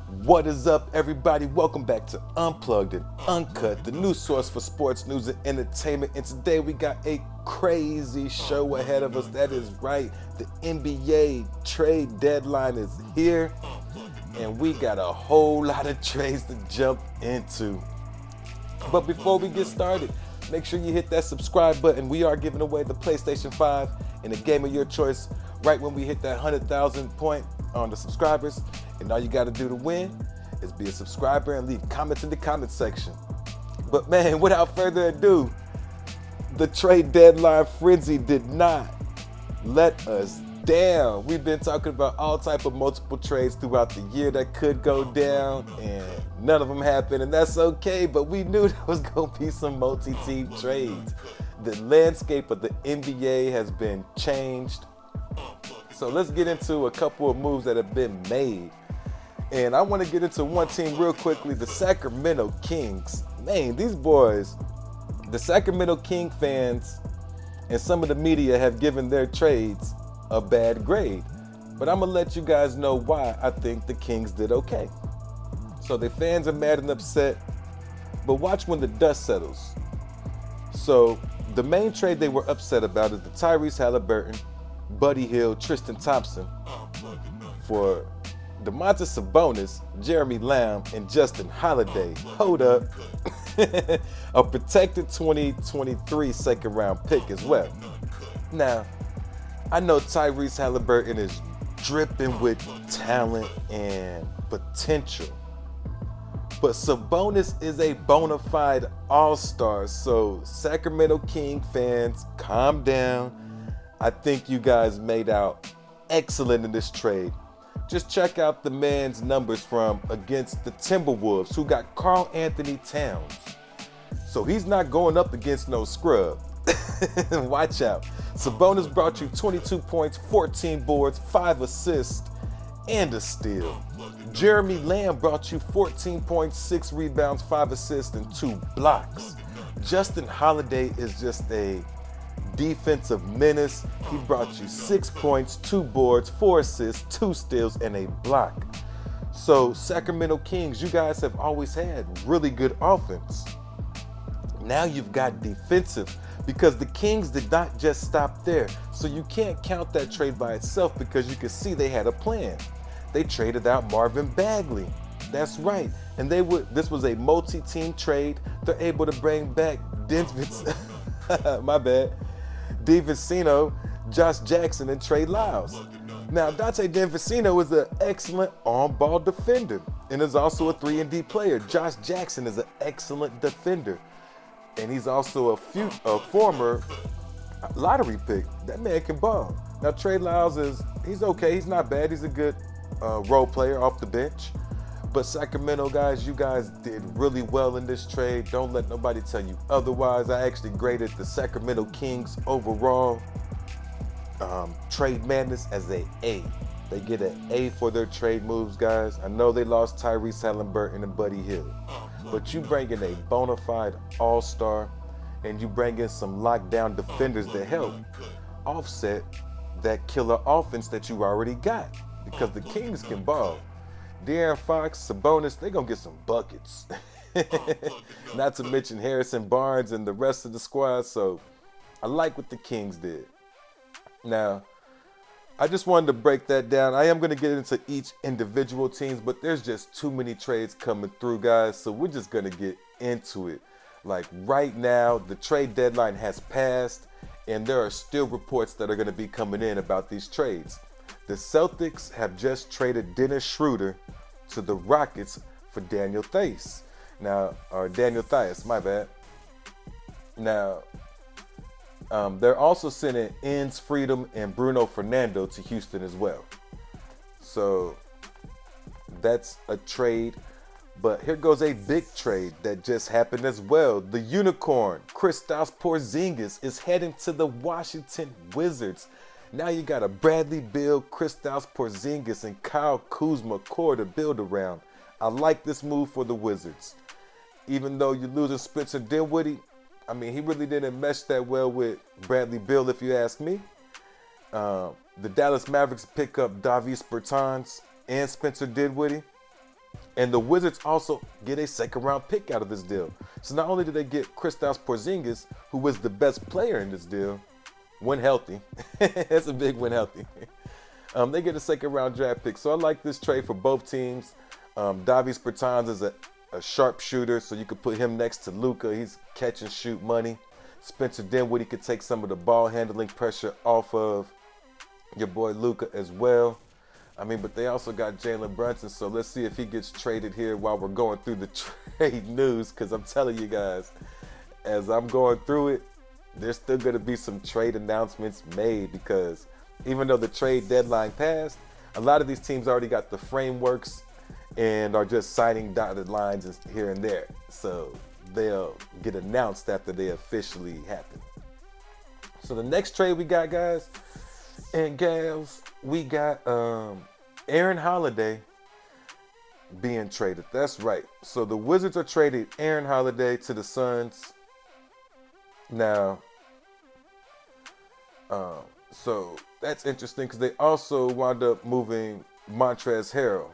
What is up, everybody? Welcome back to Unplugged and Uncut, the new source for sports news and entertainment. And today we got a crazy show ahead of us. That is right, the NBA trade deadline is here, and we got a whole lot of trades to jump into. But before we get started, make sure you hit that subscribe button. We are giving away the PlayStation 5 and a game of your choice right when we hit that 100,000 point on the subscribers. And all you got to do to win is be a subscriber and leave comments in the comment section. But man, without further ado, the trade deadline frenzy did not let us down. We've been talking about all type of multiple trades throughout the year that could go down, and none of them happened, and that's okay, but we knew there was going to be some multi-team trades. The landscape of the NBA has been changed. So let's get into a couple of moves that have been made. And I want to get into one team real quickly, the Sacramento Kings. Man, these boys, the Sacramento King fans and some of the media have given their trades a bad grade. But I'm going to let you guys know why I think the Kings did okay. So the fans are mad and upset, but watch when the dust settles. So the main trade they were upset about is the Tyrese Halliburton, Buddy Hield, Tristan Thompson for Domantas Sabonis, Jeremy Lamb, and Justin Holiday. Hold up. A protected 2023 second round pick as well. Now, I know Tyrese Halliburton is dripping with talent and potential, but Sabonis is a bona fide all-star. So Sacramento King fans, calm down. I think you guys made out excellent in this trade. Just check out the man's numbers from against the Timberwolves, who got Karl Anthony Towns. So he's not going up against no scrub. Watch out. Sabonis brought you 22 points, 14 boards, 5 assists, and a steal. Jeremy Lamb brought you 14 points, 6 rebounds, 5 assists, and 2 blocks. Justin Holiday is just a defensive menace. He brought you 6 points, 2 boards, 4 assists, 2 steals, and a block. So Sacramento Kings, you guys have always had really good offense. Now you've got defensive, because the Kings did not just stop there. So you can't count that trade by itself, because you can see they had a plan. They traded out Marvin Bagley. That's right. And this was a multi-team trade. They're able to bring back DiVincenzo, Josh Jackson, and Trey Lyles. Now, Dante DiVincenzo is an excellent on-ball defender and is also a 3-and-D player. Josh Jackson is an excellent defender, and he's also a former lottery pick. That man can ball. Now, Trey Lyles he's okay. He's not bad. He's a good role player off the bench. But Sacramento, guys, you guys did really well in this trade. Don't let nobody tell you otherwise. I actually graded the Sacramento Kings overall trade madness as a A. They get an A for their trade moves, guys. I know they lost Tyrese Halliburton and Buddy Hield, but you bring in a bona fide all-star, and you bring in some lockdown defenders to help offset that killer offense that you already got, because the Kings can ball. De'Aaron Fox, Sabonis, they're going to get some buckets. Not to mention Harrison Barnes and the rest of the squad. So I like what the Kings did. Now, I just wanted to break that down. I am going to get into each individual teams, but there's just too many trades coming through, guys. So we're just going to get into it. Like right now, the trade deadline has passed, and there are still reports that are going to be coming in about these trades. The Celtics have just traded Dennis Schroeder to the Rockets for Daniel Theis. Now, my bad. Now, they're also sending Enz Freedom and Bruno Fernando to Houston as well. So that's a trade. But here goes a big trade that just happened as well. The Unicorn, Kristaps Porzingis, is heading to the Washington Wizards. Now you got a Bradley Beal, Kristaps Porzingis, and Kyle Kuzma core to build around. I like this move for the Wizards. Even though you're losing Spencer Dinwiddie, I mean, he really didn't mesh that well with Bradley Beal, if you ask me. The Dallas Mavericks pick up Davis Bertans and Spencer Dinwiddie. And the Wizards also get a second-round pick out of this deal. So not only did they get Kristaps Porzingis, who was the best player in this deal, when healthy. That's a big when healthy. They get a second-round draft pick. So I like this trade for both teams. Davis Bertans is a sharpshooter, so you could put him next to Luka. He's catch and shoot money. Spencer Dinwiddie could take some of the ball handling pressure off of your boy Luka as well. I mean, but they also got Jalen Brunson, so let's see if he gets traded here while we're going through the trade news, because I'm telling you guys, as I'm going through it, there's still going to be some trade announcements made, because even though the trade deadline passed, a lot of these teams already got the frameworks and are just signing dotted lines here and there. So they'll get announced after they officially happen. So the next trade we got, guys and gals, we got Aaron Holiday being traded. That's right. So the Wizards are trading Aaron Holiday to the Suns. Now, so that's interesting because they also wound up moving Montrezl Harrell.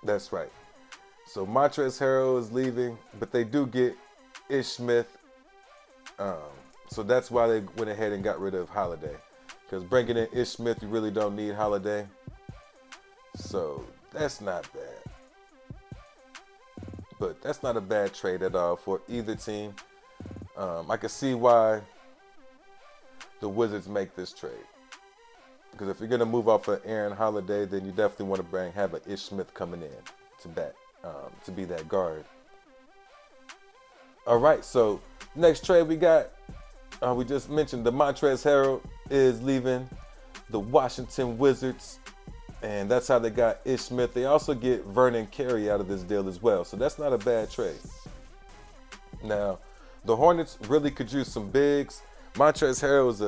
That's right. So Montrezl Harrell is leaving, but they do get Ish Smith. So that's why they went ahead and got rid of Holiday. Because bringing in Ish Smith, you really don't need Holiday. So that's not bad. But that's not a bad trade at all for either team. I can see why the Wizards make this trade. Because if you're going to move off of Aaron Holiday, then you definitely want to have an Ish Smith coming in to be that guard. All right, so next trade we got, we just mentioned the Montrezl Harrell is leaving the Washington Wizards, and that's how they got Ish Smith. They also get Vernon Carey out of this deal as well, so that's not a bad trade. Now, the Hornets really could use some bigs. Montrezl Harrell is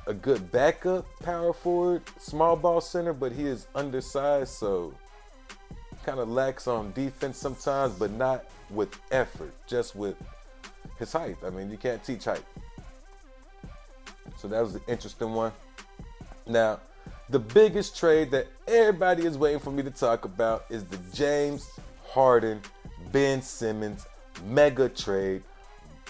a good backup power forward, small ball center, but he is undersized, so kind of lacks on defense sometimes, but not with effort, just with his height. I mean, you can't teach height. So that was an interesting one. Now, the biggest trade that everybody is waiting for me to talk about is the James Harden, Ben Simmons mega trade,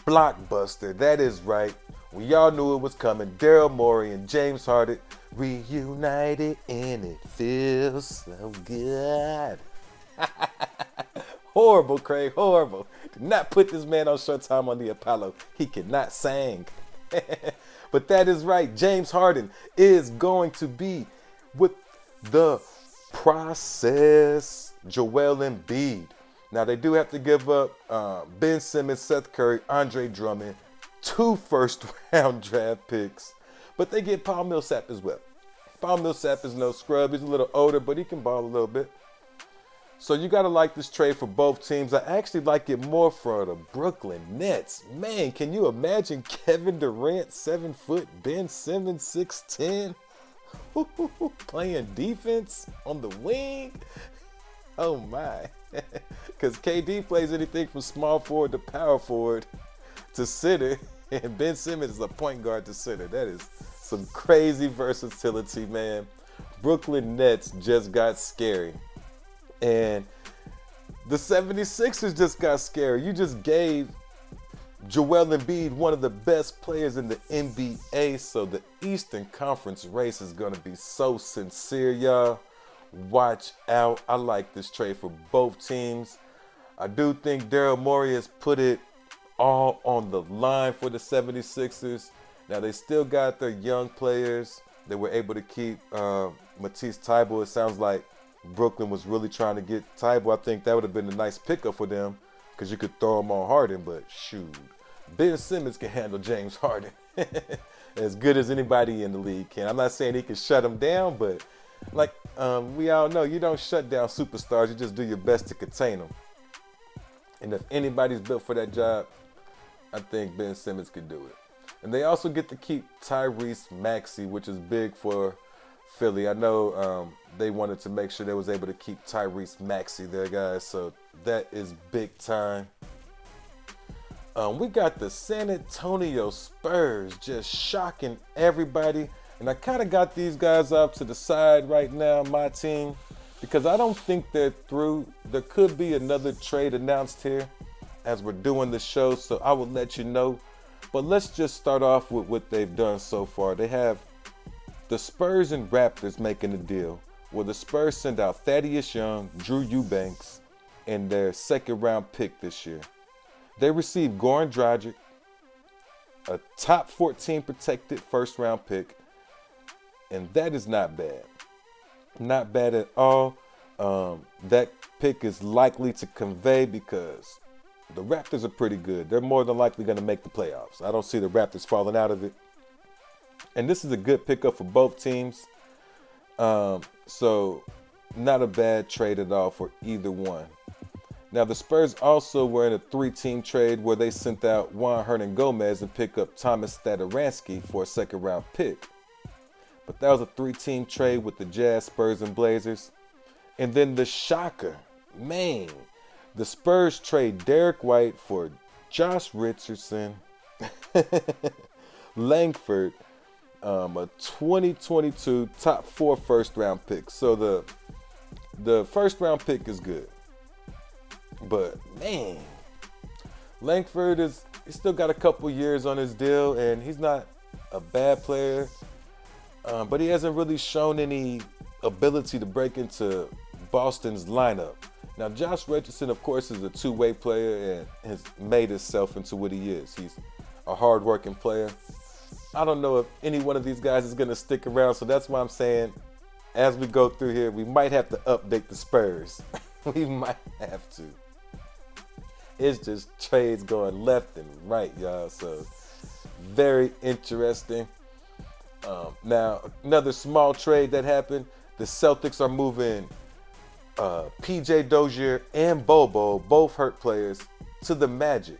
blockbuster. That is right. We all knew it was coming. Daryl Morey and James Harden reunited, and it feels so good. Horrible, Craig, horrible. Do not put this man on Showtime on the Apollo. He cannot sing. But that is right. James Harden is going to be with the process. Joel Embiid. Now, they do have to give up Ben Simmons, Seth Curry, Andre Drummond, 2 first-round draft picks. But they get Paul Millsap as well. Paul Millsap is no scrub. He's a little older, but he can ball a little bit. So you got to like this trade for both teams. I actually like it more for the Brooklyn Nets. Man, can you imagine Kevin Durant, 7 foot, Ben Simmons, 6'10", playing defense on the wing? Oh, my. Because KD plays anything from small forward to power forward to center, and Ben Simmons is a point guard to center. That is some crazy versatility, man. Brooklyn Nets just got scary. And the 76ers just got scary. You just gave Joel Embiid one of the best players in the NBA, so the Eastern Conference race is going to be so sincere, y'all. Watch out. I like this trade for both teams. I do think Daryl Morey has put it all on the line for the 76ers. Now, they still got their young players. They were able to keep Matisse Thybulle. It sounds like Brooklyn was really trying to get Thybulle. I think that would have been a nice pickup for them because you could throw him on Harden, but shoot. Ben Simmons can handle James Harden as good as anybody in the league can. I'm not saying he can shut him down, but like we all know, you don't shut down superstars. You just do your best to contain them. And if anybody's built for that job, I think Ben Simmons can do it. And they also get to keep Tyrese Maxey, which is big for Philly. I know they wanted to make sure they was able to keep Tyrese Maxey there, guys. So that is big time. We got the San Antonio Spurs just shocking everybody. And I kind of got these guys off to the side right now, my team. because I don't think they're through. There could be another trade announced here as we're doing the show, so I will let you know. But let's just start off with what they've done so far. They have the Spurs and Raptors making a deal where the Spurs send out Thaddeus Young, Drew Eubanks, and their second-round pick this year. They receive Goran Dragic, a top 14 protected first-round pick, and that is not bad. Not bad at all. That pick is likely to convey because the Raptors are pretty good. They're more than likely going to make the playoffs. I don't see the Raptors falling out of it. And this is a good pickup for both teams. So not a bad trade at all for either one. Now, the Spurs also were in a 3-team trade where they sent out Juan Hernangomez and picked up Thomas Stadaransky for a second-round pick. But that was a 3-team trade with the Jazz, Spurs, and Blazers. And then the shocker, man, the Spurs trade Derrick White for Josh Richardson, Langford, a 2022 top 4 first-round pick. So the first-round pick is good. But, man, Langford he's still got a couple years on his deal, and he's not a bad player. But he hasn't really shown any ability to break into Boston's lineup. Now, Josh Richardson, of course, is a two-way player and has made himself into what he is. He's a hard-working player. I don't know if any one of these guys is going to stick around, so that's why I'm saying as we go through here, we might have to update the Spurs. We might have to. It's just trades going left and right, y'all. So very interesting. Now, another small trade that happened. The Celtics are moving PJ Dozier and Bobo, both hurt players, to the Magic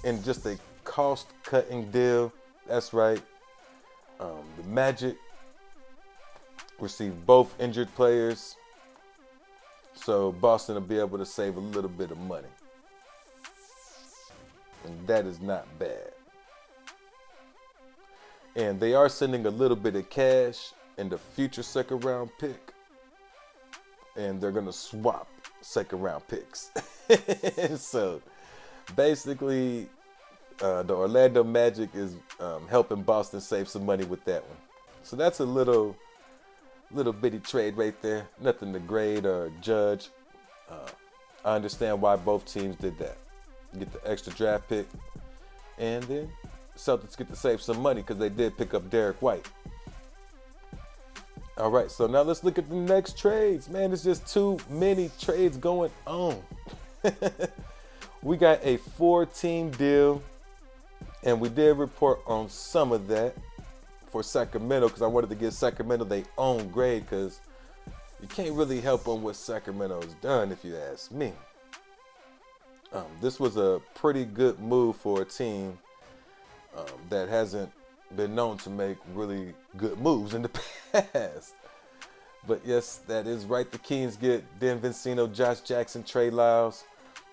in just a cost-cutting deal. That's right. The Magic received both injured players, so Boston will be able to save a little bit of money. And that is not bad. And they are sending a little bit of cash in the future second-round pick. And they're going to swap second-round picks. So basically, the Orlando Magic is helping Boston save some money with that one. So that's a little bitty trade right there. Nothing to grade or judge. I understand why both teams did that. Get the extra draft pick, and then Celtics get to save some money because they did pick up Derrick White. All right, so now let's look at the next trades. Man, there's just too many trades going on. We got a 4-team deal, and we did report on some of that for Sacramento because I wanted to give Sacramento their own grade because you can't really help on what Sacramento has done if you ask me. This was a pretty good move for a team that hasn't been known to make really good moves in the past. But yes, that is right. The Kings get Dan Vincino, Josh Jackson, Trey Lyles.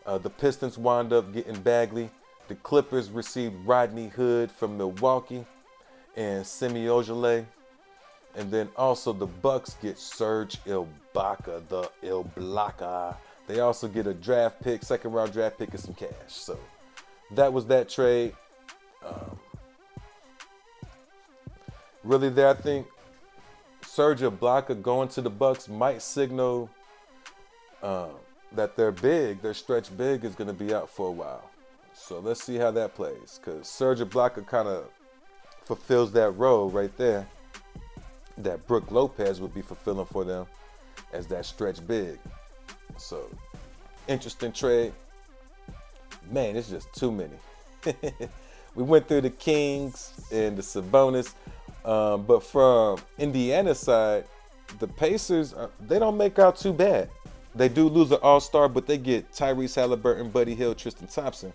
The Pistons wound up getting Bagley. The Clippers received Rodney Hood from Milwaukee and Semi Ojeleye. And then also the Bucks get Serge Ibaka. They also get a draft pick, second-round draft pick, and some cash. So that was that trade. Really there, I think Serge Ibaka going to the Bucks might signal that their stretch big is going to be out for a while. So let's see how that plays, because Serge Ibaka kind of fulfills that role right there that Brook Lopez would be fulfilling for them as that stretch big. So, interesting trade. Man, it's just too many. We went through the Kings and the Sabonis. But from Indiana's side, the Pacers, they don't make out too bad. They do lose an all-star, but they get Tyrese Halliburton, Buddy Hield, Tristan Thompson.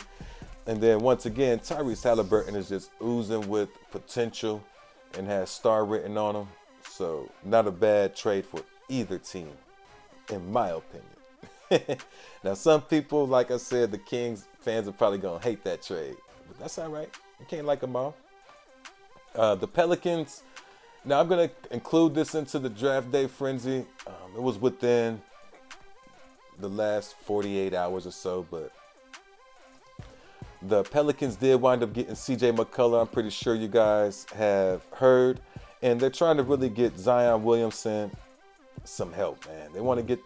And then once again, Tyrese Halliburton is just oozing with potential and has star written on him. So, not a bad trade for either team, in my opinion. Now, some people, like I said, the Kings fans are probably going to hate that trade. But that's all right. You can't like them all. The Pelicans Now I'm gonna include this into the draft day frenzy. It was within the last 48 hours or so, but the Pelicans did wind up getting CJ McCullough. I'm pretty sure you guys have heard. And they're trying to really get Zion Williamson some help, man. They want to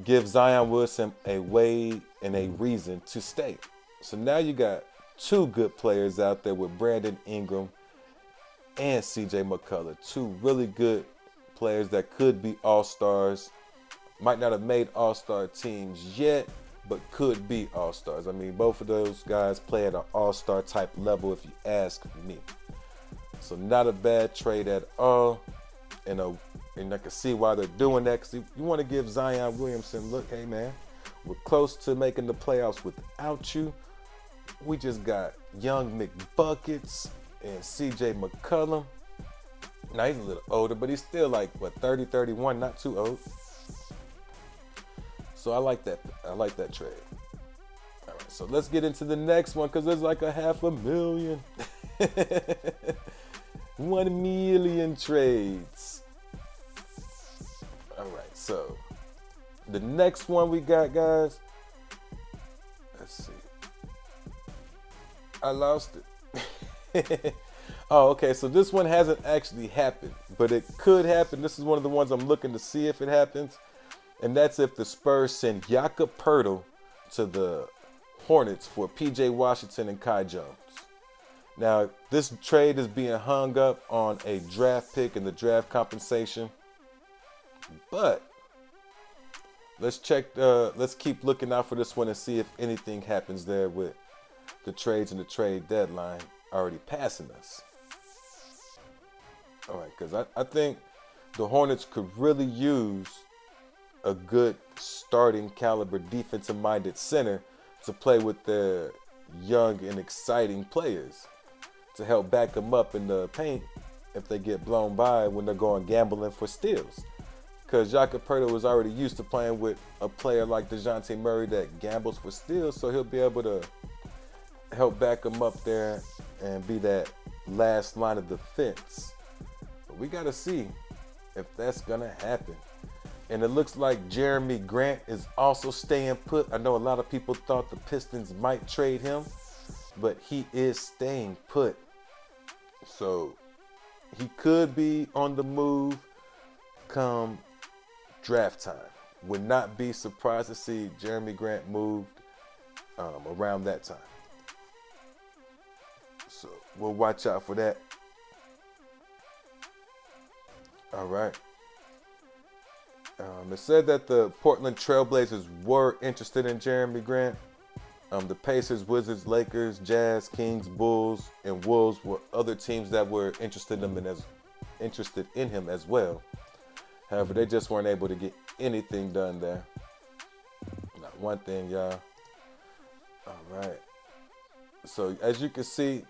give Zion Williamson a way and a reason to stay. So now you got two good players out there with Brandon Ingram and CJ McCullough. Two really good players that could be all-stars. Might not have made all-star teams yet, but could be all-stars. I mean, both of those guys play at an all-star type level if you ask me. So not a bad trade at all. And I can see why they're doing that, because you want to give Zion Williamson, look, hey man, we're close to making the playoffs without you. We just got young McBuckets and CJ McCollum. Now he's a little older, but he's still like, what, 30, 31, not too old. So I like that trade. All right, so let's get into the next one, because there's like a 500,000. 1 million trades. All right, so the next one we got, guys, let's see. I lost it. Oh, okay, so this one hasn't actually happened, but it could happen. This is one of the ones I'm looking to see if it happens, and that's if the Spurs send Jakob Poeltl to the Hornets for P.J. Washington and Kai Jones. Now, this trade is being hung up on a draft pick and the draft compensation, but let's keep looking out for this one and see if anything happens there with the trades and the trade deadline already passing us. All right, because I think the Hornets could really use a good starting caliber defensive-minded center to play with their young and exciting players to help back them up in the paint if they get blown by when they're going gambling for steals. Because Jakob Poeltl was already used to playing with a player like DeJounte Murray that gambles for steals, so he'll be able to help back them up there and be that last line of defense. But we got to see if that's going to happen. And it looks like Jeremy Grant is also staying put. I know a lot of people thought the Pistons might trade him, but he is staying put. So he could be on the move come draft time. Would not be surprised to see Jeremy Grant moved around that time. So we'll watch out for that. All right. It said that the Portland Trailblazers were interested in Jeremy Grant. The Pacers, Wizards, Lakers, Jazz, Kings, Bulls, and Wolves were other teams that were interested in him as well. However, they just weren't able to get anything done there. Not one thing, y'all. All right. So as you can see,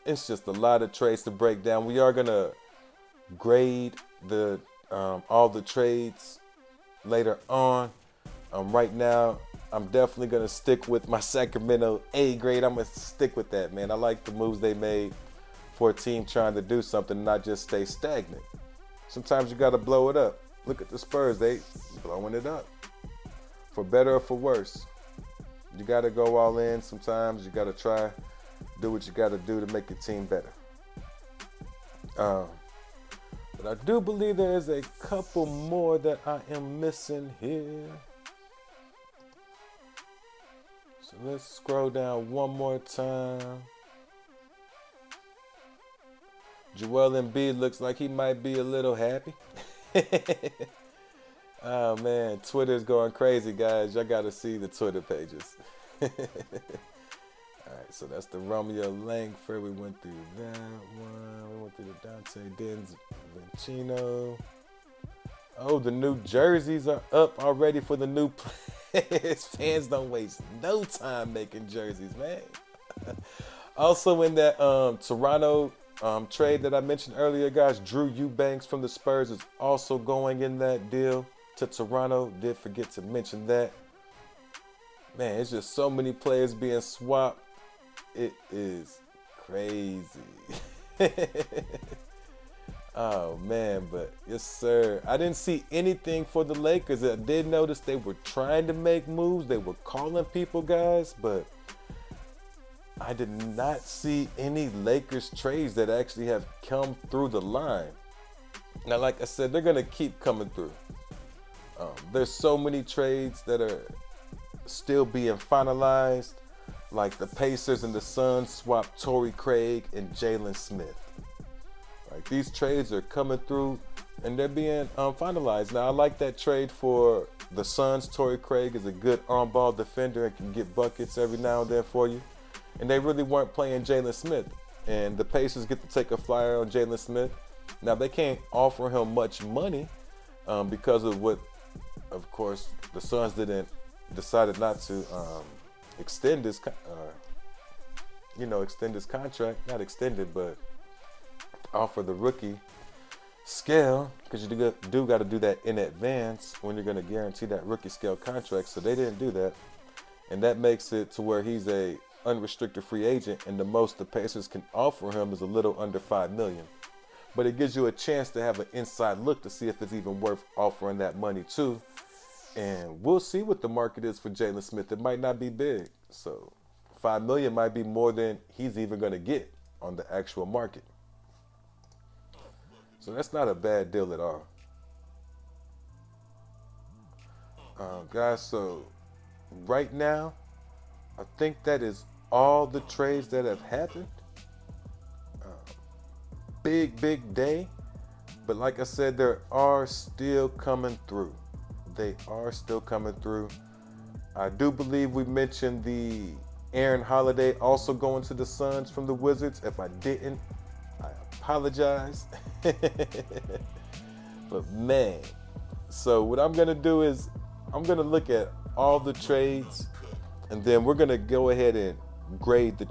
it's just a lot of trades to break down. We are gonna grade the all the trades later on. Right now, I'm definitely gonna stick with my Sacramento A grade. I'm gonna stick with that, man. I like the moves they made for a team trying to do something, not just stay stagnant. Sometimes you gotta blow it up. Look at the Spurs, they blowing it up. For better or for worse. You gotta go all in. Sometimes you gotta try, do what you gotta do to make your team better. But I do believe there is a couple more that I am missing here. So let's scroll down one more time. Joel Embiid looks like he might be a little happy. Oh man, Twitter's going crazy, guys. Y'all gotta see the Twitter pages. All right, so that's the Romeo Langford. We went through that one. We went through the Dante Vincino. Oh, the new jerseys are up already for the new players. Fans don't waste no time making jerseys, man. Also in that Toronto trade that I mentioned earlier, guys, Drew Eubanks from the Spurs is also going in that deal to Toronto. Did forget to mention that. Man, it's just so many players being swapped. It is crazy. Oh man, but yes sir. I didn't see anything for the Lakers. I did notice they were trying to make moves. They were calling people, guys, but I did not see any Lakers trades that actually have come through the line. Now, like I said, they're gonna keep coming through. There's so many trades that are still being finalized, like the Pacers and the Suns swapped Torrey Craig and Jalen Smith. Like, these trades are coming through and they're being finalized. Now, I like that trade for the Suns. Torrey Craig is a good on-ball defender and can get buckets every now and then for you. And they really weren't playing Jalen Smith. And the Pacers get to take a flyer on Jalen Smith. Now, they can't offer him much money because of what, of course, the Suns decided not to extend his contract. Not extend it, but offer the rookie scale, because you do got to do that in advance when you're going to guarantee that rookie scale contract. So they didn't do that, and that makes it to where he's a unrestricted free agent, and the most the Pacers can offer him is a little under $5 million. But it gives you a chance to have an inside look to see if it's even worth offering that money too. And we'll see what the market is for Jalen Smith. It might not be big, so $5 million might be more than he's even going to get on the actual market. So that's not a bad deal at all. Guys, so right now, I think that is all the trades that have happened. Big day. But like I said, they are still coming through. They are still coming through. I do believe we mentioned the Aaron Holiday also going to the Suns from the Wizards. If I didn't, I apologize. But man, so what I'm gonna do is I'm gonna look at all the trades, and then we're gonna go ahead and grade the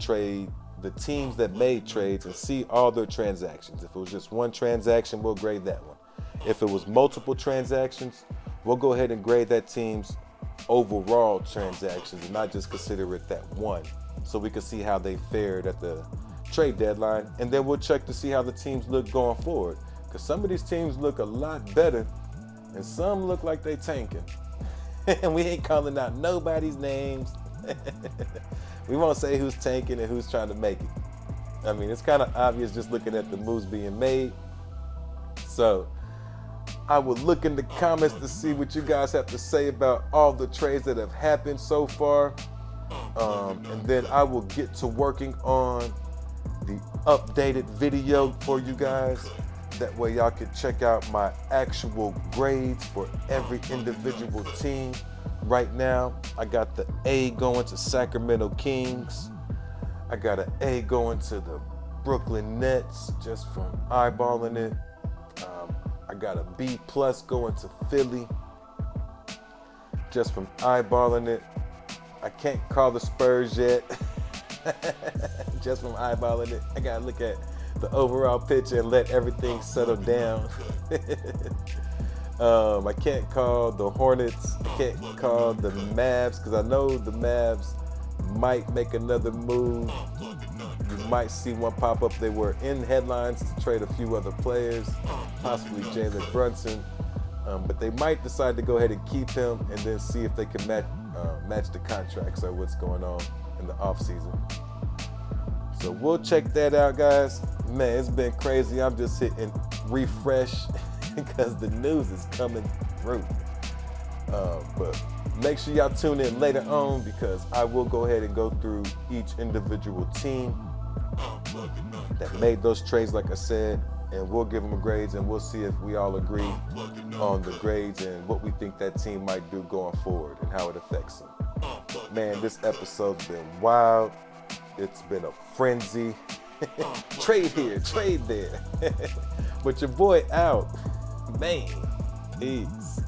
teams that made trades, and see all their transactions. If it was just one transaction, we'll grade that one. If it was multiple transactions, we'll go ahead and grade that team's overall transactions and not just consider it that one, so we can see how they fared at the trade deadline. And then we'll check to see how the teams look going forward, because some of these teams look a lot better and some look like they tanking. And we ain't calling out nobody's names. We won't say who's tanking and who's trying to make it. I mean, it's kind of obvious just looking at the moves being made. So I will look in the comments to see what you guys have to say about all the trades that have happened so far. And then I will get to working on the updated video for you guys. That way y'all can check out my actual grades for every individual team. Right now, I got the A going to Sacramento Kings. I got an A going to the Brooklyn Nets, just from eyeballing it. I got a B+ going to Philly, just from eyeballing it. I can't call the Spurs yet, just from eyeballing it. I gotta look at the overall picture and let everything settle down. I can't call the Hornets. I can't call the Mavs, because I know the Mavs might make another move. You might see one pop up. They were in headlines to trade a few other players, possibly Jalen Brunson, but they might decide to go ahead and keep him and then see if they can match the contracts or what's going on in the offseason. So we'll check that out, guys. Man, it's been crazy. I'm just hitting refresh because the news is coming through. But make sure y'all tune in later on, because I will go ahead and go through each individual team that made those trades, like I said, and we'll give them grades, and we'll see if we all agree on the grades and what we think that team might do going forward and how it affects them. But man, this episode's been wild. It's been a frenzy. Trade here, trade there. But your boy out. Man, peace.